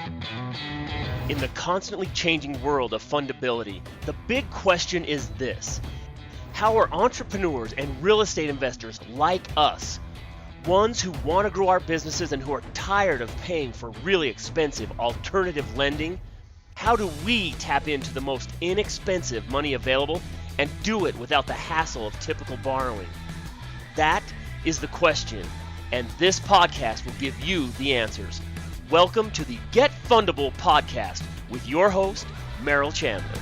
In the constantly changing world of fundability, the big question is this: how are entrepreneurs and real estate investors like us, ones who want to grow our businesses and who are tired of paying for really expensive alternative lending, how do we tap into the most inexpensive money available and do it without the hassle of typical borrowing? That is the question, and this podcast will give you the answers. Welcome to the Get Fundable podcast with your host, Merrill Chandler.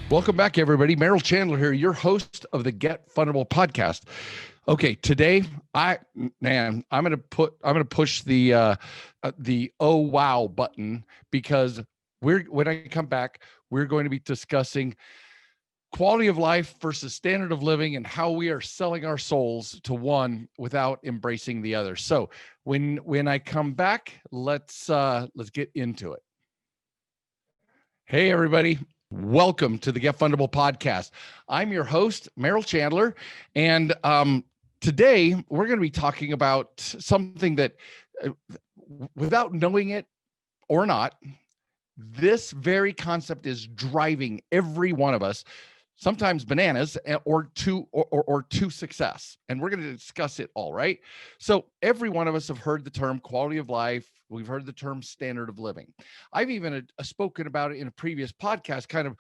Welcome back, everybody. Merrill Chandler here, your host of the Get Fundable podcast. Okay, today I'm gonna push the oh wow button, because when I come back, we're going to be discussing quality of life versus standard of living and how we are selling our souls to one without embracing the other. So when I come back, let's get into it. Hey, everybody. Welcome to the Get Fundable podcast. I'm your host, Merrill Chandler, and today we're going to be talking about something that, without knowing it or not, this very concept is driving every one of us, sometimes bananas, or to success. And we're going to discuss it all, right? So every one of us have heard the term quality of life. We've heard the term standard of living. I've even spoken about it in a previous podcast, kind of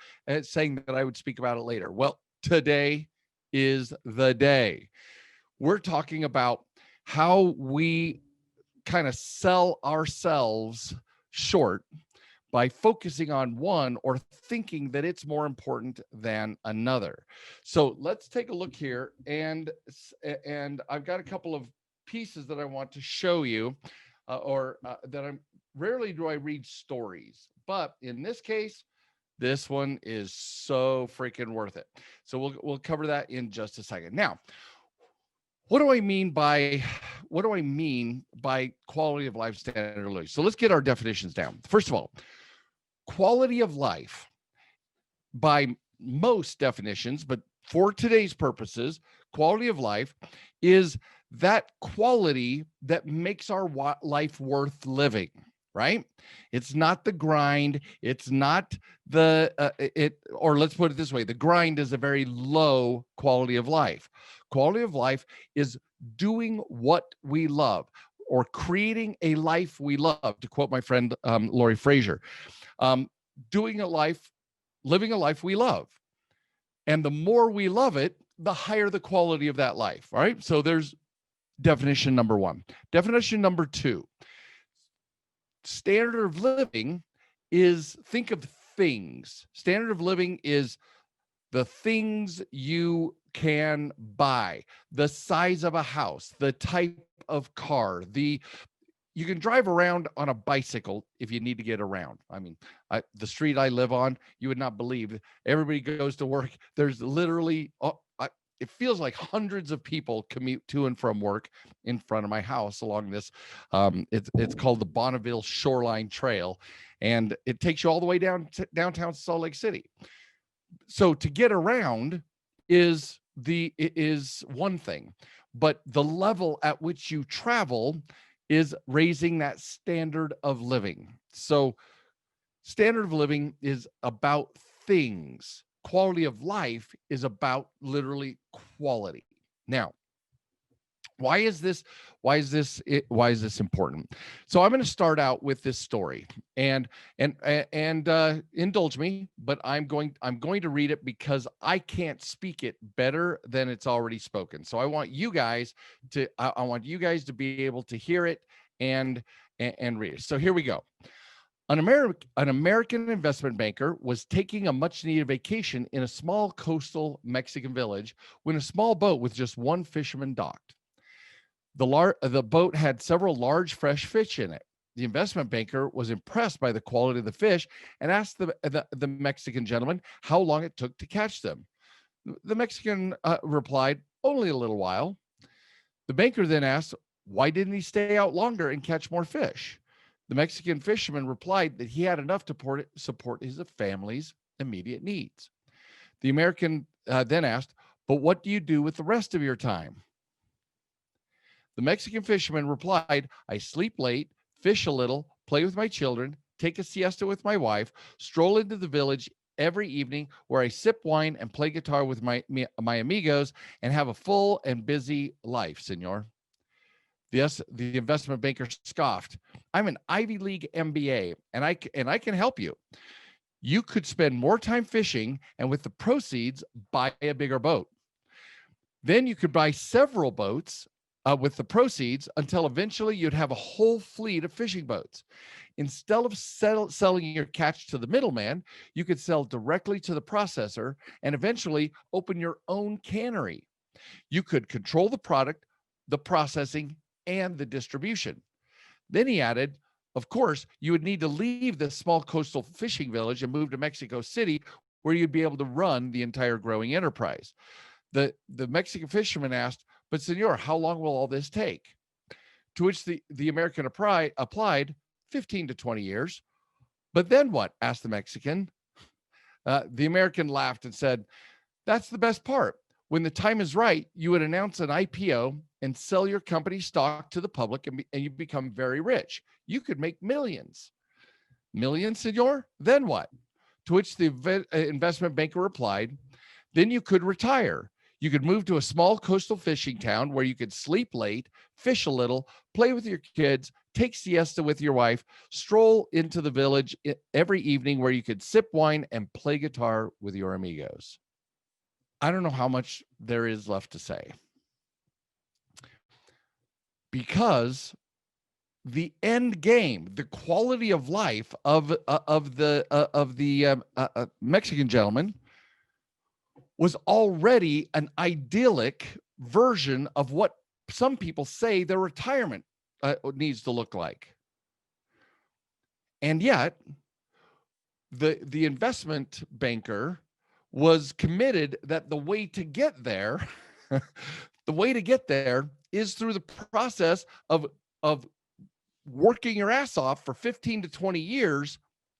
saying that I would speak about it later. Well, today is the day. We're talking about how we kind of sell ourselves short by focusing on one or thinking that it's more important than another. So let's take a look here, and I've got a couple of pieces that I want to show you, that I'm rarely do I read stories, but in this case, this one is so freaking worth it. So we'll cover that in just a second. Now, what do I mean by quality of life, standard of living? So let's get our definitions down. First of all, quality of life, by most definitions, but for today's purposes, quality of life is that quality that makes our life worth living, right? It's not the grind. It's not or let's put it this way. The grind is a very low quality of life. Quality of life is doing what we love, or creating a life we love, to quote my friend, Lori Frazier. Living a life we love. And the more we love it, the higher the quality of that life, right? So there's definition number one. Definition number two, standard of living is, think of things. Standard of living is the things you can buy, the size of a house, the type of car, you can drive around on a bicycle if you need to get around. I mean, the street I live on, you would not believe, everybody goes to work. There's literally, it feels like hundreds of people commute to and from work in front of my house along this. It's called the Bonneville Shoreline Trail, and it takes you all the way down to downtown Salt Lake City. So to get around is one thing, but the level at which you travel is raising that standard of living. So standard of living is about things. Quality of life is about literally quality. Now, why is this important? So I'm going to start out with this story, and indulge me, but I'm going to read it because I can't speak it better than it's already spoken. So I want you guys to be able to hear it and read it. So here we go. An American investment banker was taking a much-needed vacation in a small coastal Mexican village when a small boat with just one fisherman docked. The boat had several large fresh fish in it. The investment banker was impressed by the quality of the fish and asked the Mexican gentleman how long it took to catch them. The Mexican replied, "Only a little while." The banker then asked, "Why didn't he stay out longer and catch more fish?" The Mexican fisherman replied that he had enough to support his family's immediate needs. The American then asked, "But what do you do with the rest of your time?" The Mexican fisherman replied, I sleep late, fish a little, play with my children, take a siesta with my wife, stroll into the village every evening where I sip wine and play guitar with my amigos and have a full and busy life, senor. Yes, the investment banker scoffed. I'm an Ivy League MBA, and I can help you. You could spend more time fishing and with the proceeds, buy a bigger boat. Then you could buy several boats with the proceeds until eventually you'd have a whole fleet of fishing boats. Instead of selling your catch to the middleman, you could sell directly to the processor and eventually open your own cannery. You could control the product, the processing, and the distribution. Then he added, of course, you would need to leave the small coastal fishing village and move to Mexico City, where you'd be able to run the entire growing enterprise. The Mexican fisherman asked, but senor, how long will all this take? To which the American applied 15 to 20 years. But then what? Asked the Mexican. The American laughed and said, that's the best part. When the time is right, you would announce an IPO and sell your company stock to the public, and you become very rich. You could make millions. Millions, senor? Then what? To which the investment banker replied, then you could retire. You could move to a small coastal fishing town where you could sleep late, fish a little, play with your kids, take siesta with your wife, stroll into the village every evening where you could sip wine and play guitar with your amigos. I don't know how much there is left to say, because the end game, the quality of life of the Mexican gentleman was already an idyllic version of what some people say their retirement needs to look like. And yet, the investment banker was committed that the way to get there, is through the process of working your ass off for 15 to 20 years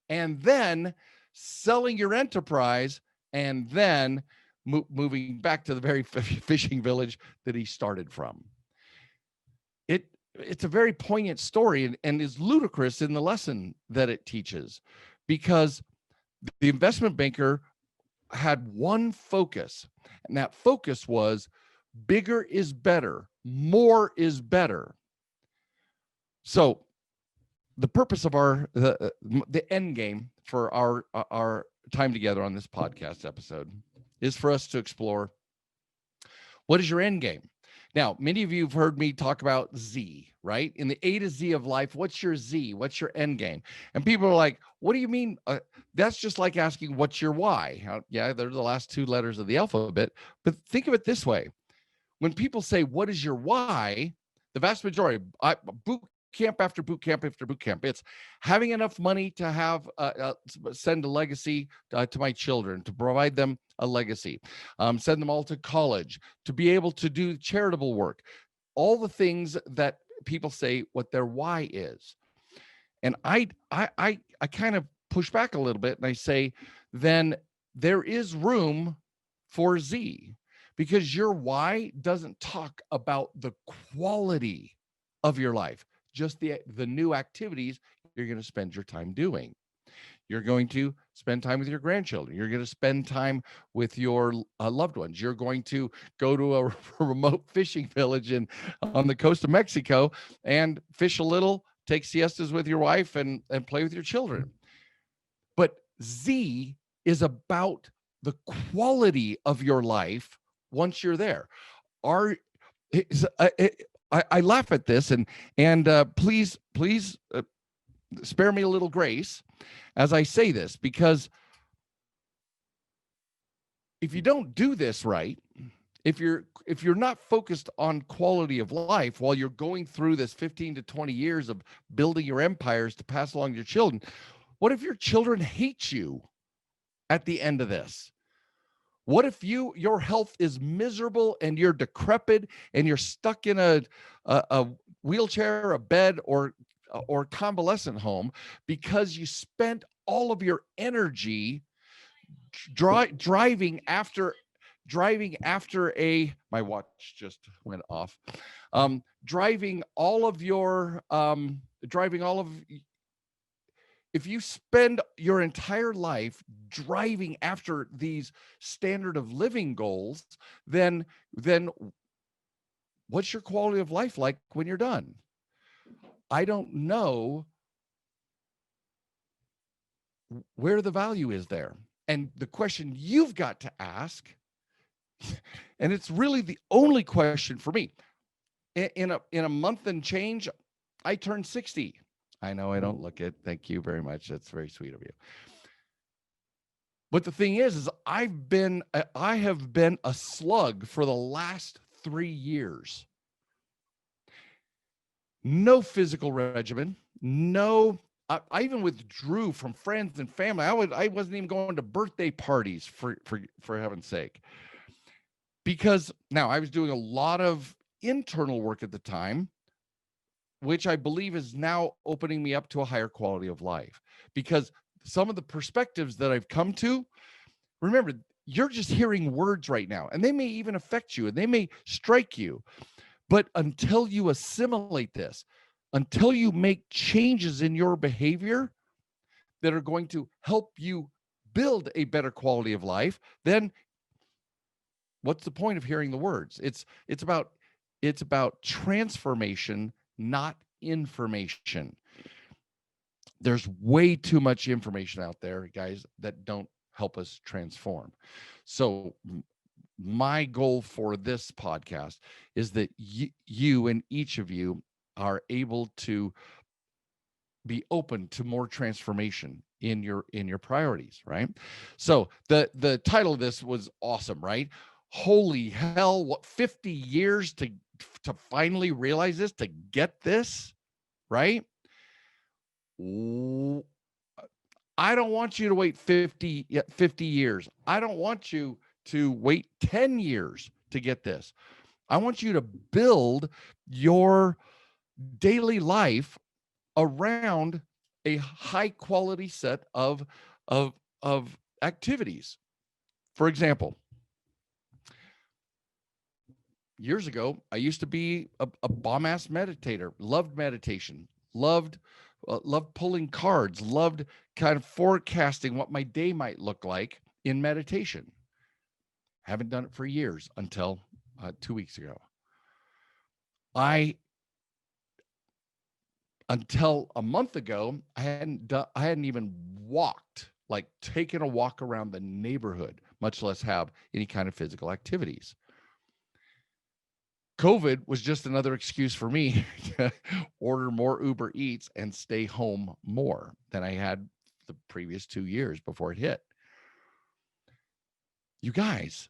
and then selling your enterprise and then moving back to the very fishing village that he started from. It's a very poignant story and is ludicrous in the lesson that it teaches, because the investment banker had one focus, and that focus was bigger is better, more is better. So the purpose of the end game for our time together on this podcast episode is for us to explore, what is your end game? Now, many of you have heard me talk about Z, right? In the A to Z of life, what's your Z? What's your end game? And people are like, what do you mean? That's just like asking, what's your Y? Yeah, they're the last two letters of the alphabet. But think of it this way. When people say, what is your why? The vast majority, boot camp after boot camp after boot camp, it's having enough money to have send a legacy to my children, to provide them a legacy, send them all to college, to be able to do charitable work, all the things that people say what their why is. And I kind of push back a little bit and I say, then there is room for Z, because your why doesn't talk about the quality of your life, just the new activities you're going to spend your time doing. You're going to spend time with your grandchildren. You're going to spend time with your loved ones. You're going to go to a remote fishing village on the coast of Mexico and fish a little, take siestas with your wife and play with your children. But Z is about the quality of your life once you're there. I laugh at this and please spare me a little grace as I say this, because if you don't do this right, if you're not focused on quality of life while you're going through this 15 to 20 years of building your empires to pass along to your children, what if your children hate you at the end of this? What if your health is miserable and you're decrepit and you're stuck in a wheelchair, a bed, or convalescent home because you spent all of your energy driving after driving after my watch just went off. Driving all of your, if you spend your entire life driving after these standard of living goals, then what's your quality of life like when you're done? I don't know where the value is there. And the question you've got to ask, and it's really the only question for me, in a month and change, I turned 60. I know I don't look it. Thank you very much. That's very sweet of you. But the thing is I have been a slug for the last 3 years. No physical regimen, no. I even withdrew from friends and family. I wasn't even going to birthday parties for heaven's sake. Because now I was doing a lot of internal work at the time, which I believe is now opening me up to a higher quality of life. Because some of the perspectives that I've come to, remember, you're just hearing words right now, and they may even affect you and they may strike you. But until you assimilate this, until you make changes in your behavior that are going to help you build a better quality of life, then what's the point of hearing the words? It's about transformation, not information. There's way too much information out there, guys, that don't help us transform. So my goal for this podcast is that you and each of you are able to be open to more transformation in your priorities, right? So the title of this was awesome, right? Holy hell, what 50 years to finally realize this, to get this, right? I don't want you to wait 50 years. I don't want you to wait 10 years to get this. I want you to build your daily life around a high quality set of activities. For example, years ago, I used to be a bomb ass meditator, loved meditation, loved pulling cards, loved kind of forecasting what my day might look like in meditation. Haven't done it for years until 2 weeks ago. Until a month ago, I hadn't even walked, like taken a walk around the neighborhood, much less have any kind of physical activities. COVID was just another excuse for me to order more Uber Eats and stay home more than I had the previous 2 years before it hit. You guys,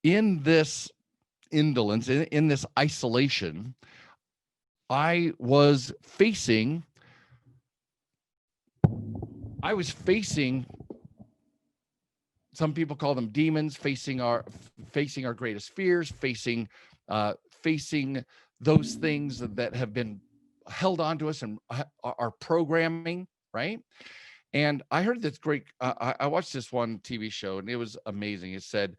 in this indolence, in this isolation, I was facing some people call them demons, facing our greatest fears, facing those things that have been held onto us and our programming, right? And I heard this great, I watched this one TV show and it was amazing. It said,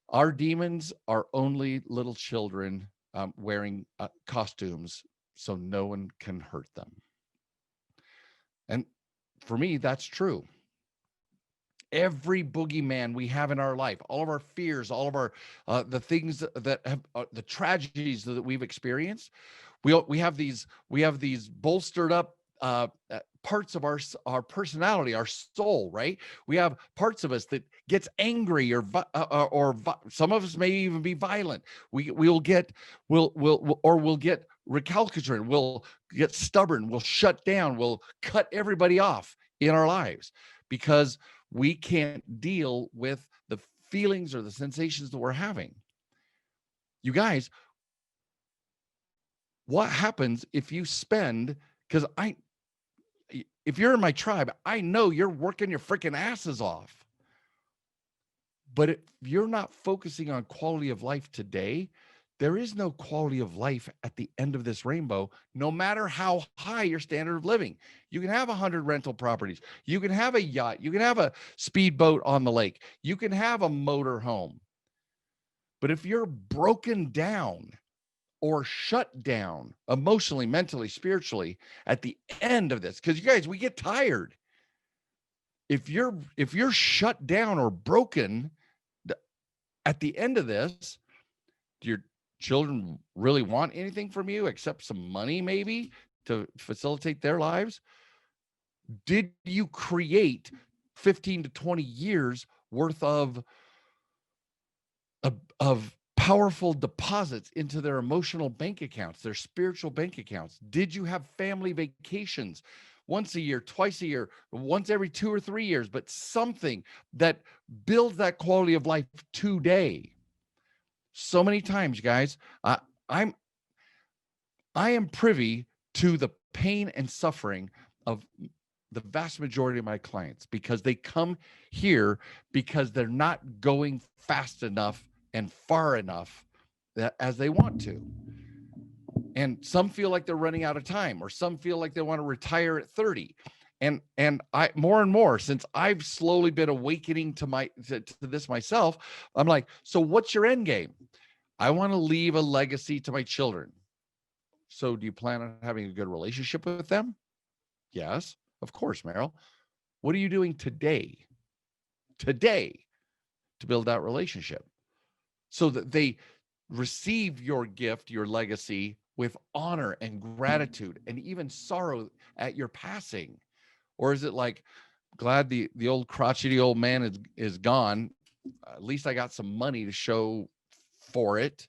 our demons are only little children wearing costumes so no one can hurt them. And for me, that's true. Every boogeyman we have in our life, all of our fears, all of our the things that have the tragedies that we've experienced, we have these bolstered up parts of our personality, our soul, right? We have parts of us that gets angry or some of us may even be violent. We'll get recalcitrant, we'll get stubborn, we'll shut down, we'll cut everybody off in our lives because we can't deal with the feelings or the sensations that we're having. You guys, what happens if you spend, because if you're in my tribe, I know you're working your freaking asses off. But if you're not focusing on quality of life today, there is no quality of life at the end of this rainbow, no matter how high your standard of living. You can have 100 rental properties. You can have a yacht. You can have a speedboat on the lake. You can have a motor home. But if you're broken down or shut down emotionally, mentally, spiritually at the end of this, because you guys, we get tired. If you're shut down or broken at the end of this, your children really want anything from you except some money, maybe, to facilitate their lives? Did you create 15 to 20 years worth of powerful deposits into their emotional bank accounts, their spiritual bank accounts? Did you have family vacations once a year, twice a year, once every 2 or 3 years, but something that builds that quality of life today? So many times, guys, I am privy to the pain and suffering of the vast majority of my clients, because they come here because they're not going fast enough and far enough as they want to. And some feel like they're running out of time, or some feel like they want to retire at 30. And I, more and more, since I've slowly been awakening to this myself, I'm like, so what's your end game? I want to leave a legacy to my children. So do you plan on having a good relationship with them? Yes, of course, Merrill. What are you doing today to build that relationship so that they receive your gift, your legacy, with honor and gratitude and even sorrow at your passing? Or is it like, glad the old crotchety old man is gone. At least I got some money to show for it.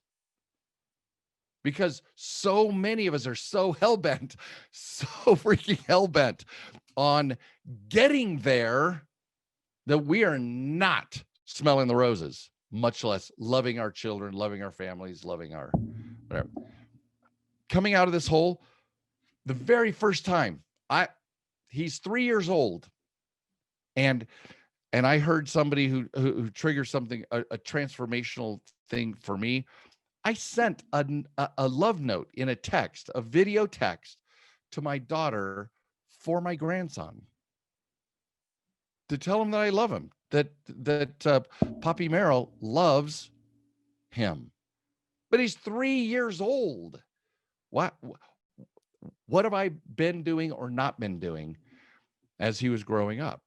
Because so many of us are so hell-bent, so freaking hell-bent on getting there that we are not smelling the roses, much less loving our children, loving our families, loving our whatever. Coming out of this hole, the very first time, he's 3 years old, and I heard somebody who triggered something, a transformational thing for me. I sent a love note in a text, a video text, to my daughter for my grandson, to tell him that I love him, that Poppy Merrill loves him. But he's 3 years old. What have I been doing or not been doing as he was growing up,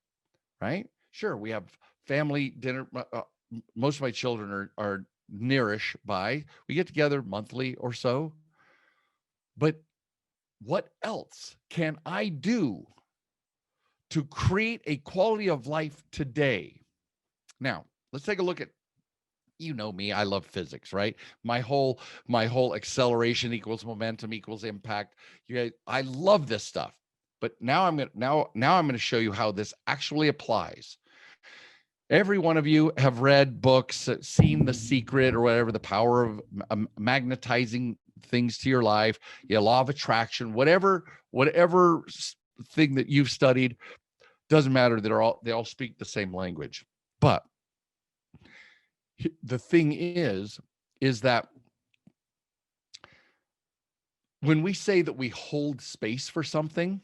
right? Sure, we have family dinner. Most of my children are nearish by. We get together monthly or so. But what else can I do to create a quality of life today? Now, let's take a look at, you know me, I love physics, right? My whole acceleration equals momentum equals impact. You guys, I love this stuff. But now I'm going to show you how this actually applies. Every one of you have read books, seen The Secret or whatever, the power of magnetizing things to your life, law of attraction, whatever thing that you've studied, doesn't matter. They all speak the same language. But the thing is that when we say that we hold space for something,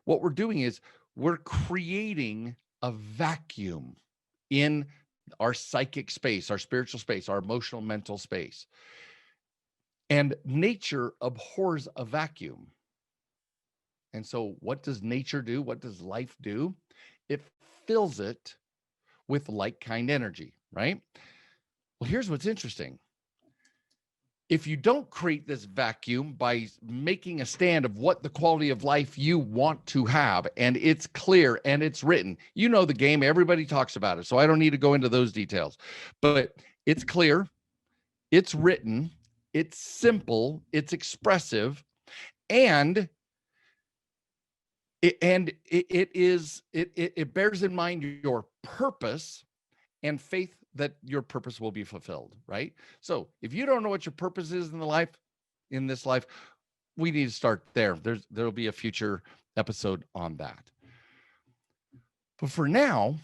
what we're doing is we're creating a vacuum in our psychic space, our spiritual space, our emotional, mental space. And nature abhors a vacuum. And so what does nature do? What does life do? It fills it with like-kind energy, right? Well, here's what's interesting. If you don't create this vacuum by making a stand of what the quality of life you want to have, and it's clear and it's written, you know the game, everybody talks about it, so I don't need to go into those details, but it's clear, it's written, it's simple, it's expressive, and it bears in mind your purpose and faith that your purpose will be fulfilled, right? So if you don't know what your purpose is in this life, we need to start there. There'll be a future episode on that. But for now,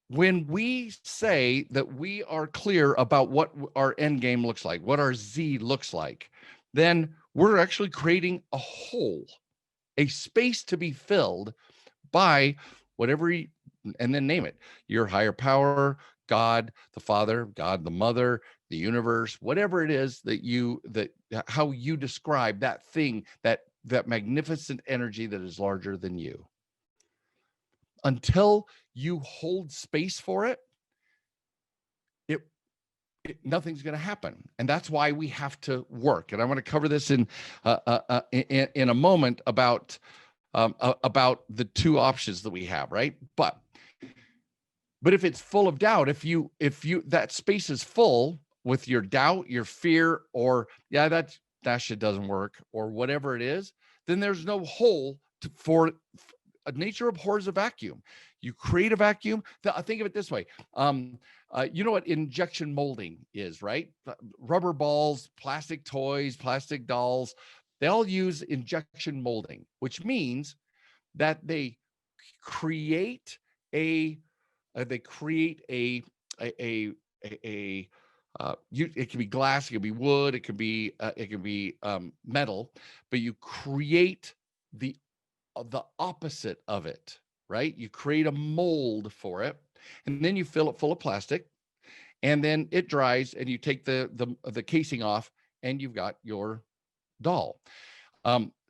when we say that we are clear about what our end game looks like, what our Z looks like, then we're actually creating a hole, a space to be filled by whatever and then name it, your higher power, God the Father, God the Mother, the universe, whatever it is that how you describe that thing, that magnificent energy that is larger than you. Until you hold space for it, nothing's going to happen. And that's why we have to work. And I want to cover this in a moment about the two options that we have, right? But if it's full of doubt, if you that space is full with your doubt, your fear, or that shit doesn't work, or whatever it is, then there's no hole for nature abhors a vacuum. You create a vacuum. Think of it this way. You know what injection molding is, right? Rubber balls, plastic toys, plastic dolls, they all use injection molding, which means that they create it can be glass, it can be wood, it can be metal, but you create the opposite of it, right? You create a mold for it, and then you fill it full of plastic, and then it dries, and you take the casing off, and you've got your doll.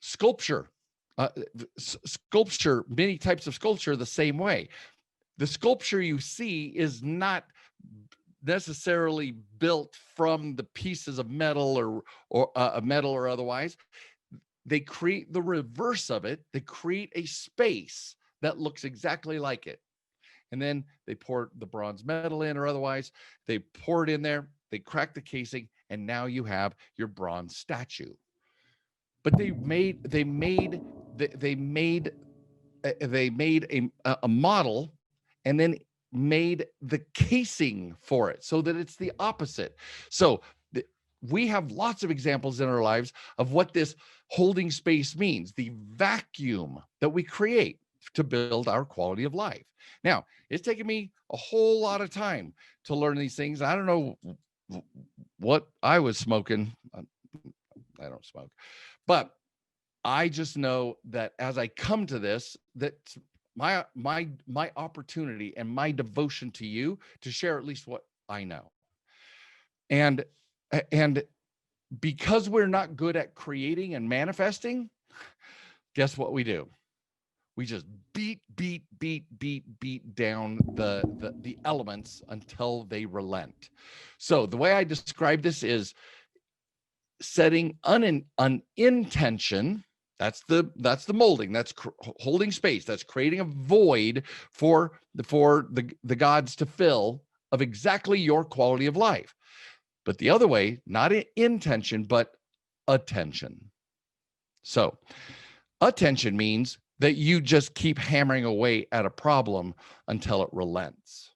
Sculpture, many types of sculpture the same way. The sculpture you see is not necessarily built from the pieces of metal or metal or otherwise. They create the reverse of it. They create a space that looks exactly like it. And then they pour the bronze metal in or otherwise. They pour it in there. They crack the casing, and now you have your bronze statue. But they made a model, and then made the casing for it so that it's the opposite. So we have lots of examples in our lives of what this holding space means, the vacuum that we create to build our quality of life. Now, it's taken me a whole lot of time to learn these things. I don't know what I was smoking. I don't smoke, but I just know that as I come to this, that my opportunity and my devotion to you to share at least what I know. And because we're not good at creating and manifesting, guess what we do? We just beat down the elements until they relent. So the way I describe this is setting an intention. That's the molding. That's holding space. That's creating a void for the gods to fill of exactly your quality of life. But the other way, not intention, but attention. So attention means that you just keep hammering away at a problem until it relents.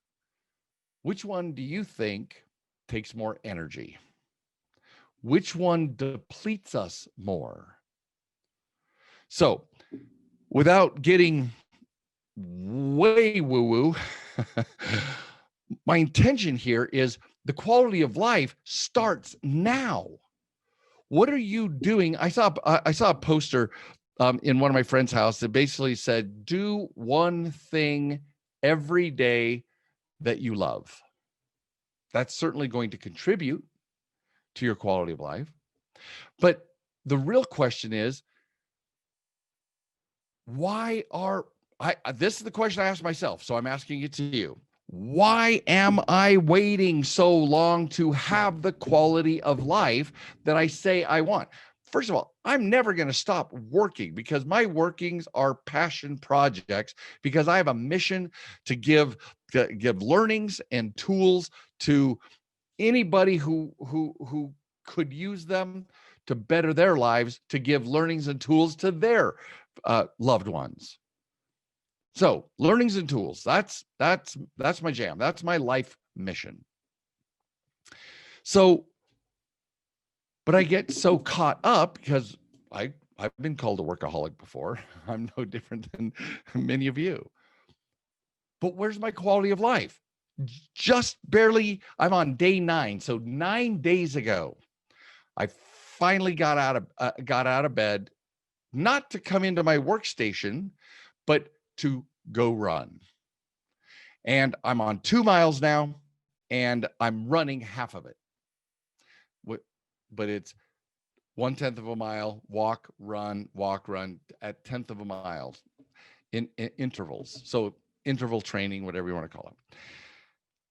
Which one do you think takes more energy? Which one depletes us more? So without getting way woo-woo, my intention here is the quality of life starts now. What are you doing? I saw a poster in one of my friend's house that basically said, do one thing every day that you love. That's certainly going to contribute to your quality of life. But the real question is, this is the question I asked myself, so I'm asking it to you. Why am I waiting so long to have the quality of life that I say I want? First of all, I'm never going to stop working because my workings are passion projects, because I have a mission to give learnings and tools to anybody who could use them to better their lives, to give learnings and tools to their loved ones. So learnings and tools, that's my jam. That's my life mission. So, but I get so caught up because I've been called a workaholic before. I'm no different than many of you. But where's my quality of life? Just barely, I'm on day 9. So 9 days ago, I finally got out of bed, not to come into my workstation, but to go run. And I'm on 2 miles now, and I'm running half of it. But it's 1/10 of a mile, walk, run, at 1/10 of a mile in intervals. So interval training, whatever you want to call it.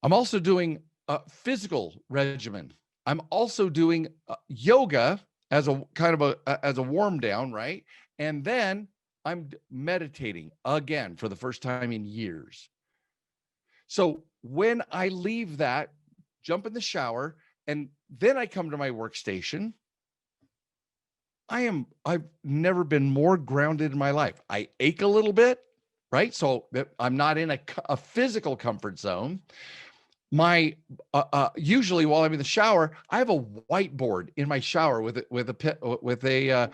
I'm also doing a physical regimen. I'm also doing yoga as a kind of as a warm down, right? And then I'm meditating again for the first time in years. So when I leave that, jump in the shower, and then I come to my workstation, I've never been more grounded in my life. I ache a little bit, right? So that I'm not in a physical comfort zone. My usually while I'm in the shower, I have a whiteboard in my shower with a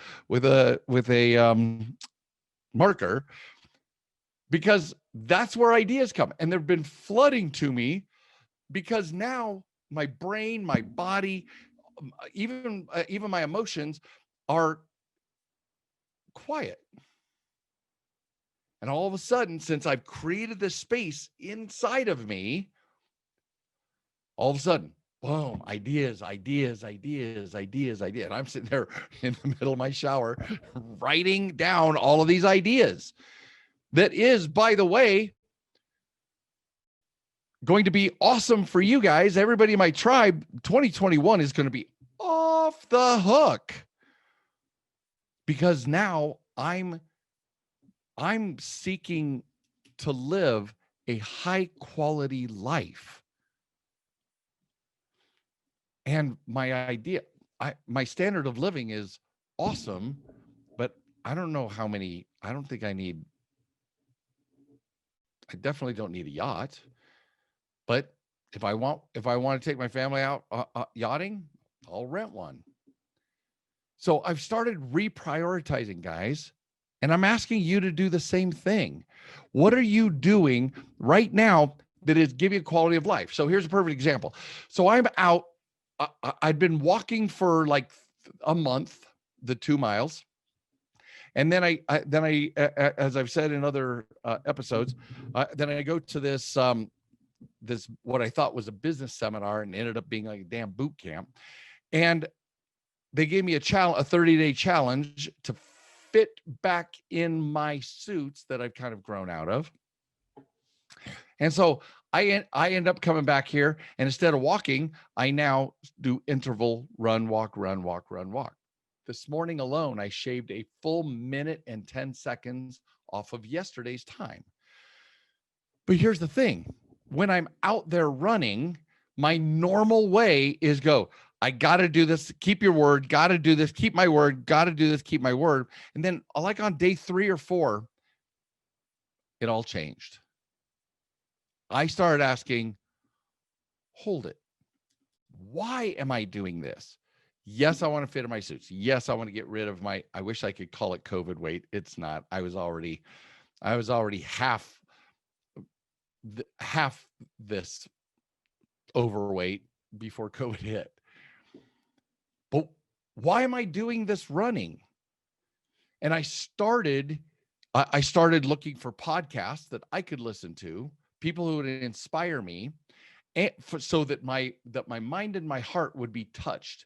marker, because that's where ideas come, and they've been flooding to me, because now my brain, my body, even my emotions are quiet. And all of a sudden, since I've created this space inside of me, all of a sudden, boom, ideas. And I'm sitting there in the middle of my shower, writing down all of these ideas. That is, by the way, going to be awesome for you guys. Everybody in my tribe, 2021 is going to be off the hook, because now I'm seeking to live a high quality life. And my standard of living is awesome, but I don't know how many. I definitely don't need a yacht. But if I want to take my family out yachting, I'll rent one. So I've started reprioritizing, guys, and I'm asking you to do the same thing. What are you doing right now that is giving you quality of life? So here's a perfect example. So I'm out. I'd been walking for like a month, the 2 miles. And then I as I've said in other episodes, then I go to this what I thought was a business seminar, and ended up being like a damn boot camp. And they gave me a 30-day challenge to fit back in my suits that I've kind of grown out of. And so I end up coming back here, and instead of walking, I now do interval run, walk, run, walk, run, walk. This morning alone, I shaved a full minute and 10 seconds off of yesterday's time. But here's the thing. When I'm out there running, my normal way is go, I got to do this, keep your word, got to do this, keep my word, got to do this, keep my word. And then like on day 3 or 4, it all changed. I started asking, hold it. Why am I doing this? Yes, I want to fit in my suits. Yes, I want to get rid of I wish I could call it COVID weight. It's not. I was already half this overweight before COVID hit. But why am I doing this running? And I started looking for podcasts that I could listen to, people who would inspire me, and so that my mind and my heart would be touched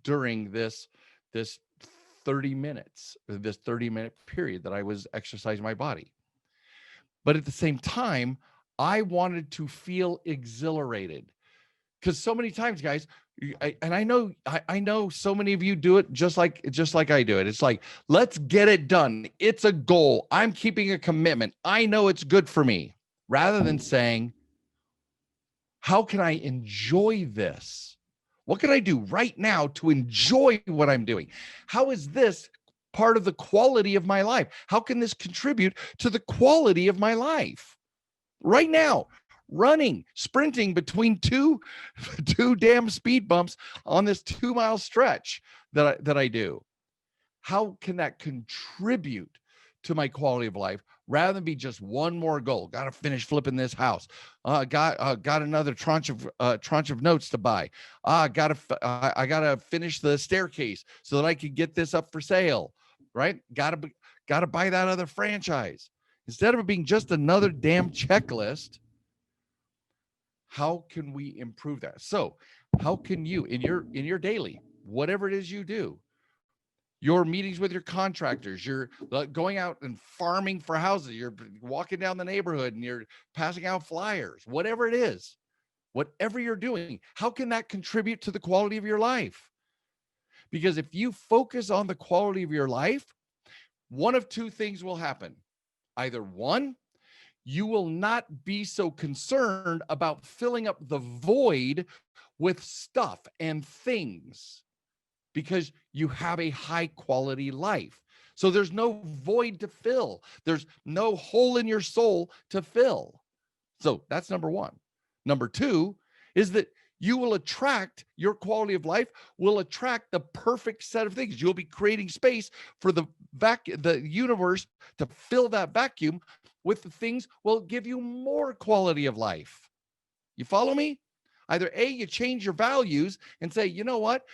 during this 30 minutes, this 30-minute period that I was exercising my body. But at the same time, I wanted to feel exhilarated, because so many times, guys, I know so many of you do it just like I do it. It's like, let's get it done. It's a goal. I'm keeping a commitment. I know it's good for me, rather than saying, how can I enjoy this? What can I do right now to enjoy what I'm doing? How is this part of the quality of my life? How can this contribute to the quality of my life? Right now, running, sprinting between two damn speed bumps on this 2-mile stretch that I do. How can that contribute to my quality of life rather than be just one more goal. Got to finish flipping this house. Got another tranche of notes to buy. I gotta finish the staircase so that I can get this up for sale. Right? Got to buy that other franchise. Instead of it being just another damn checklist, how can we improve that? So, how can you in your daily, whatever it is you do, your meetings with your contractors, you're going out and farming for houses, you're walking down the neighborhood and you're passing out flyers, whatever it is, whatever you're doing, how can that contribute to the quality of your life? Because if you focus on the quality of your life, one of two things will happen. Either one, you will not be so concerned about filling up the void with stuff and things because you have a high quality life. So there's no void to fill. There's no hole in your soul to fill. So that's number one. Number two is that you will attract, your quality of life will attract the perfect set of things. You'll be creating space for the universe to fill that vacuum with the things will give you more quality of life. You follow me? Either A, you change your values and say, you know what,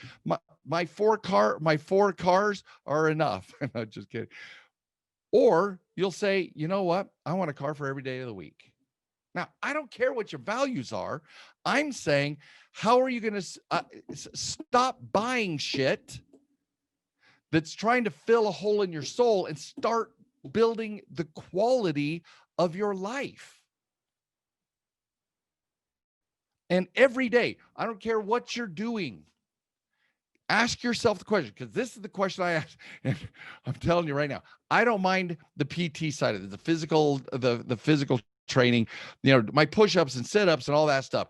my four cars are enough. No, just kidding. Or you'll say, you know what, I want a car for every day of the week. Now, I don't care what your values are. I'm saying, how are you going to stop buying shit that's trying to fill a hole in your soul and start building the quality of your life? And every day, I don't care what you're doing, ask yourself the question, because this is the question I ask. And I'm telling you right now, I don't mind the PT side of it, the physical training, my push-ups and sit-ups and all that stuff.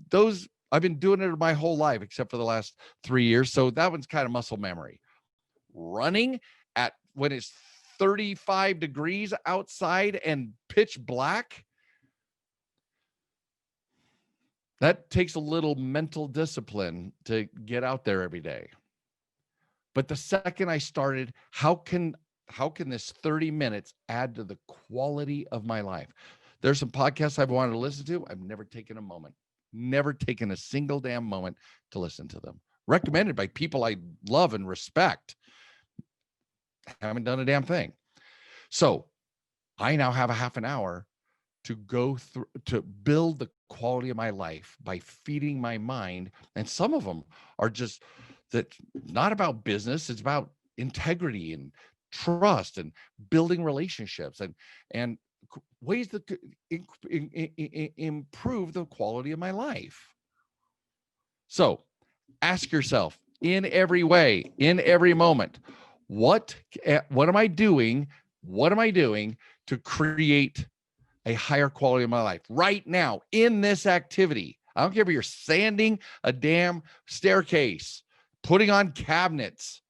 Those I've been doing it my whole life, except for the last 3 years. So that one's kind of muscle memory. Running at when it's 35 degrees outside and pitch black, that takes a little mental discipline to get out there every day. But the second I started, how can this 30 minutes add to the quality of my life? There's some podcasts I've wanted to listen to. I've never taken a single damn moment to listen to them. Recommended by people I love and respect. Haven't done a damn thing. So I now have a half an hour to go through to build the quality of my life by feeding my mind. And some of them are just that, not about business. It's about integrity and trust and building relationships and ways that improve the quality of my life. So ask yourself, in every way, in every moment, what am I doing? What am I doing to create a higher quality of my life right now in this activity? I don't care if you're sanding a damn staircase, putting on cabinets.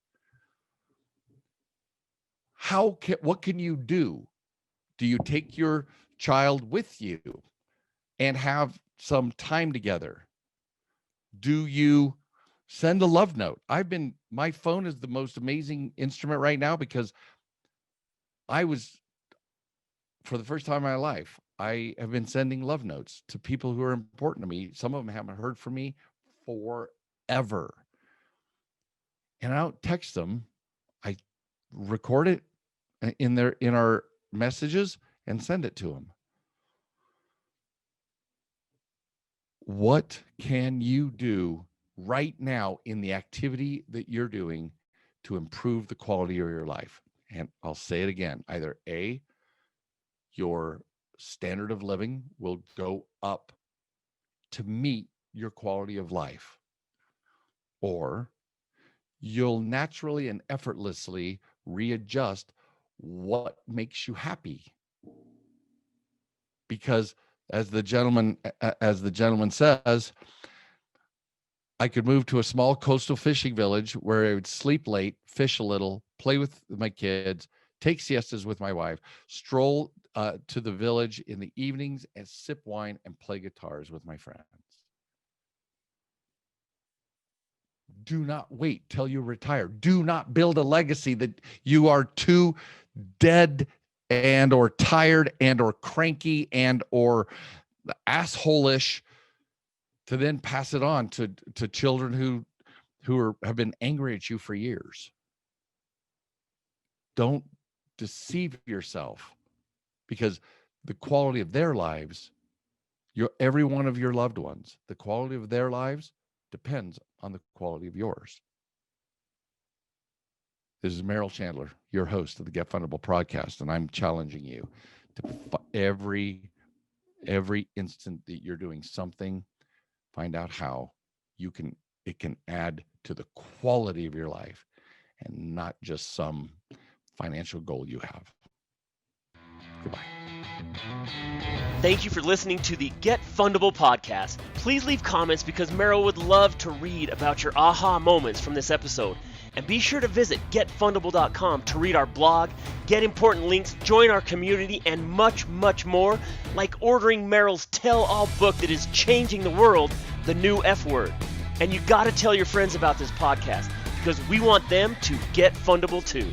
What can you do? Do you take your child with you and have some time together? Do you send a love note? My phone is the most amazing instrument right now, because for the first time in my life, I have been sending love notes to people who are important to me. Some of them haven't heard from me forever. And I don't text them. I record it in our messages and send it to them. What can you do right now in the activity that you're doing to improve the quality of your life? And I'll say it again, either A, your standard of living will go up to meet your quality of life, or you'll naturally and effortlessly readjust what makes you happy. Because as the gentleman says, I could move to a small coastal fishing village where I would sleep late, fish a little, play with my kids, take siestas with my wife, stroll to the village in the evenings and sip wine and play guitars with my friends. Do not wait till you retire. Do not build a legacy that you are too dead and or tired and or cranky and or asshole-ish to then pass it on to children who have been angry at you for years. Don't deceive yourself, because the quality of their lives, every one of your loved ones, the quality of their lives depends on the quality of yours. This is Merrill Chandler, your host of the Get Fundable podcast, and I'm challenging you to every instant that you're doing something, find out how it can add to the quality of your life and not just some financial goal you have. Goodbye. Thank you for listening to the Get Fundable podcast. Please leave comments because Merrill would love to read about your aha moments from this episode. And be sure to visit getfundable.com to read our blog, get important links, join our community, and much, much more, like ordering Merrill's tell-all book that is changing the world, The New F Word. And you got to tell your friends about this podcast because we want them to get fundable too.